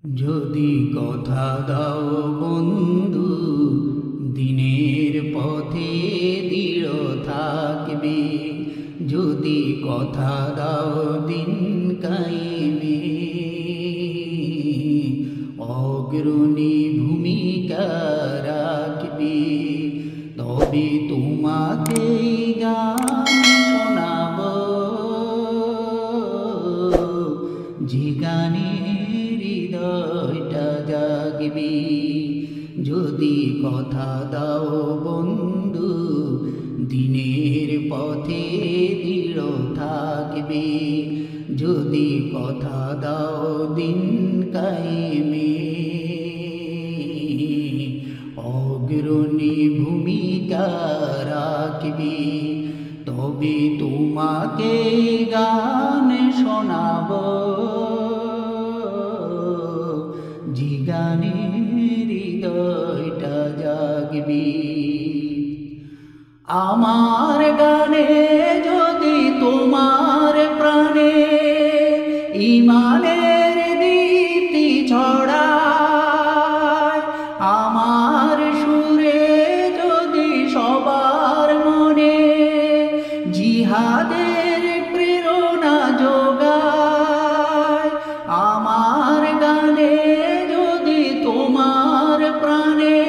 যদি কথা দাও বন্ধু, দিনের পথে দৃঢ় থাকবে। যদি কথা দাও দিন কায়েমে, অগ্রণী ভূমিকা রাখবে। তবে তোমাকে গান শোনাব, যে গানে হৃদয়টা জাগবে। যদি কথা দাও বন্ধু, দিনের পথে দৃঢ় থাকবে। যদি কথা দাও দিন কায়েমে, অগ্রণী ভূমিকা রাখবে। তবে তোমাকে গান শোনাব, যে গানে হৃদয়টা জাগবে। আমার গানে যদি তোমার প্রাণে ঈমানের দীপ্তি ছড়ায়, আমার সুরে যদি সবার মনে জিহাদের প্রেরণা যোগায়, আমার গানে যদি তোমার প্রাণে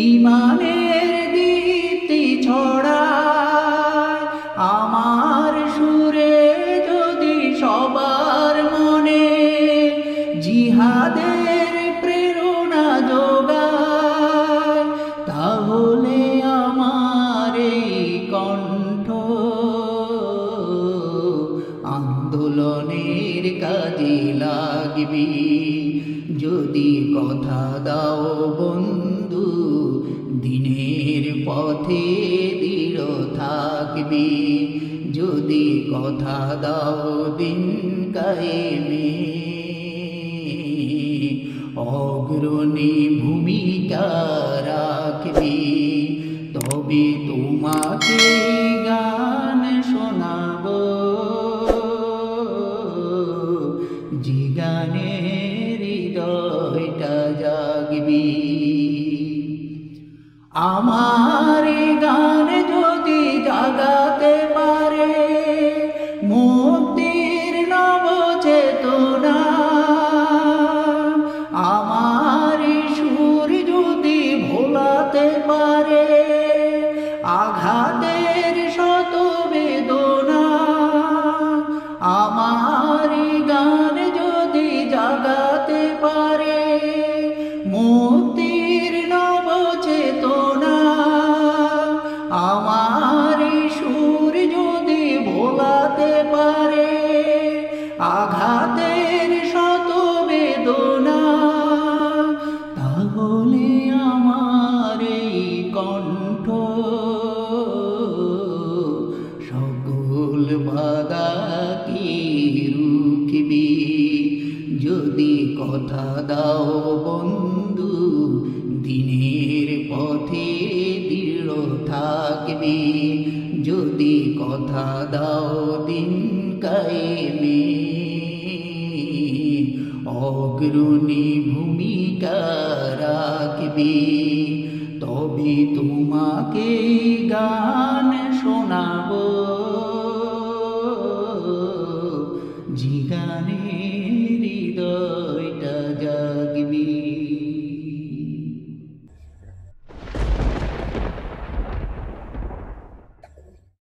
ঈমানের দীপ্তি ছড়ায়, আমার সুরে যদি সবার মনে জিহাদের প্রেরণা যোগায়, তাহলে আমার এই কণ্ঠ আন্দোলনের কাজে লাগবে। যদি কথা দাও বন্ধু, দিনের পথে দৃঢ় থাকবে। যদি কথা দাও দিন কায়েমে, অগ্রণী ভূমিকা রাখবে। তবে তোমাকে গান শোনাব, যে গানে হৃদয়টা জাগবে। আমার গান যদি জাগাতে পারে মুক্তির নব চেতনা, আমার সুর যদি ভোলাতে পারে আঘাতের শত বেদনা, আমার গান যদি জাগাতে পারে মুক্তির নব চেতনা, আমার সুর যদি ভোলাতে পারে আঘাতের শত বেদনা, তাহলে আমার এই কণ্ঠ সকল বাধাকে রুখবে। যদি কথা দাও বন্ধু, দিনের পথে দৃঢ় থাকবে। যদি কথা দাও দিন কায়েমে, অগ্রণী ভূমিকা রাখবে। তবে তোমাকে গান শোনাব।